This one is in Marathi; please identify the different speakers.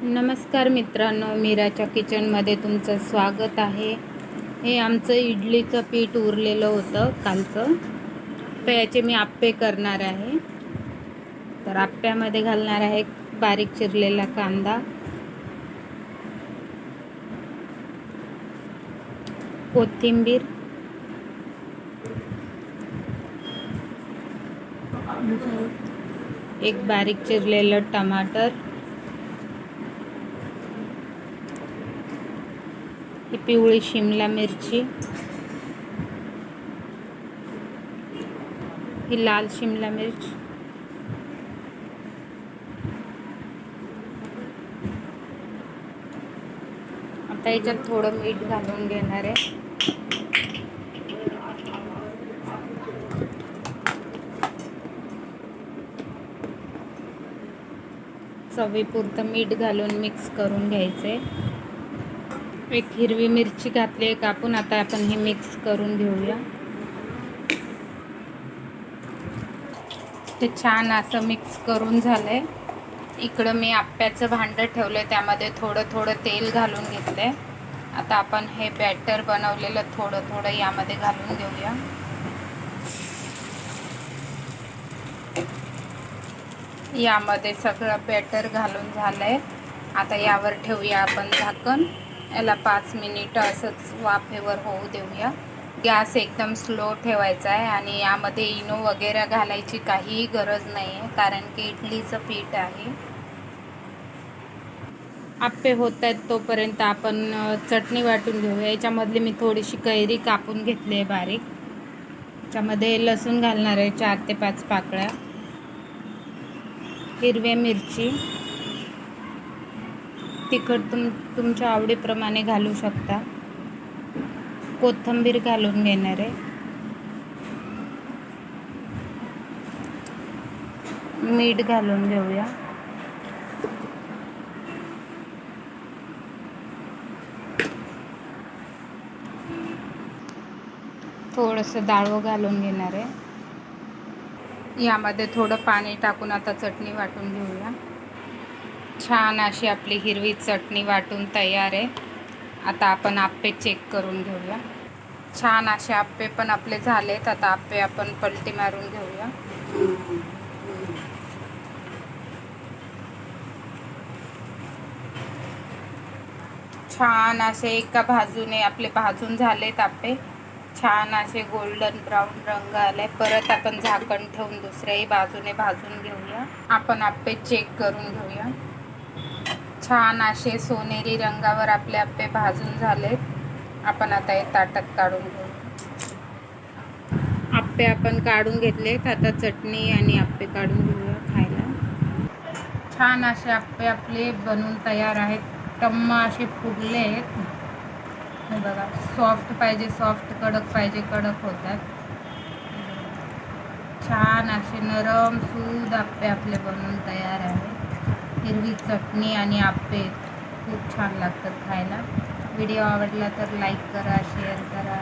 Speaker 1: नमस्कार मित्रांनो, मीराच्या किचनमध्ये तुमचं स्वागत आहे. हे आमचं इडलीचं पीठ उरलेलं होतं कालचं, तर याचे मी आप्पे करणार आहे. तर आप्प्यामध्ये घालणार आहे बारीक चिरलेला कांदा, कोथिंबीर, एक बारीक चिरलेलं टमाटर, ही पिवळी शिमला मिरची, ही लाल शिमला मिर्च, आता याच्यात थोडं मीठ घालून घेणार आहे. चवीपुरतं मीठ घालून मिक्स करून घ्यायचे. एक हिरवी मिरची घातली आहे कापून. आता आपण हे मिक्स करून घेऊया. ते छान असं मिक्स करून झालंय. इकडं मी आप्प्याचं भांडं ठेवलंय, त्यामध्ये थोडं थोडं तेल घालून घेतलंय. आता आपण हे बॅटर बनवलेलं थोडं थोडं यामध्ये घालून घेऊया. यामध्ये सगळं बॅटर घालून झालंय. आता यावर ठेवूया आपण झाकण. याला 5 मिनिटं असंच वाफेवर होऊ देऊया. गॅस एकदम स्लो ठेवायचा आहे आणि यामध्ये इनो वगैरे घालायची काहीही गरज नाही आहे, कारण की इडलीचं पीठ आहे. आप्पे होत आहेत तोपर्यंत आपण चटणी वाटून घेऊया. याच्यामधली मी थोडीशी कैरी कापून घेतली आहे बारीक. याच्यामध्ये लसूण घालणार आहे 4 ते 5 पाकळ्या, हिरव्या मिरची, तिखट तुमच्या आवडीप्रमाणे घालू शकता, कोथिंबीर घालून घेणार आहे, मीठ घालून घेऊया, थोडंसं डाळं घालून घेणार आहे. यामध्ये थोडं पाणी टाकून आता चटणी वाटून घेऊया. छान अशी आपली हिरवी चटणी वाटून तयार आहे. आता आपण आप्पे चेक करून घेऊया. छान असे आप्पे पण आपले झालेत. आता आप्पे आपण पलटी मारून घेऊया. छान असे एका बाजूने आपले भाजून झालेत आप्पे. छान असे गोल्डन ब्राऊन रंग आले. परत आपण झाकण ठेवून दुसऱ्याही बाजूने भाजून घेऊया. आपण आप्पे चेक करून घेऊया. छान असे सोनेरी रंगावर आपले आप्पे भाजून झालेत. आपण आता हे ताटात काढून घेऊ. आप्पे आपण काढून घेतलेत. आता चटणी आणि आप्पे काढून घेऊया खायला. छान असे आप्पे आपले बनून तयार आहेत. टम्म असे फुगले आहेत. हे बघा, सॉफ्ट पाहिजे सॉफ्ट, कडक पाहिजे कडक होतात. छान असे नरम सूद आप्पे आपले बनून तयार आहेत. हिरवी चटणी आणि आप्पे खूप छान लागतात खायला. व्हिडिओ आवडला तर लाईक करा, शेअर करा.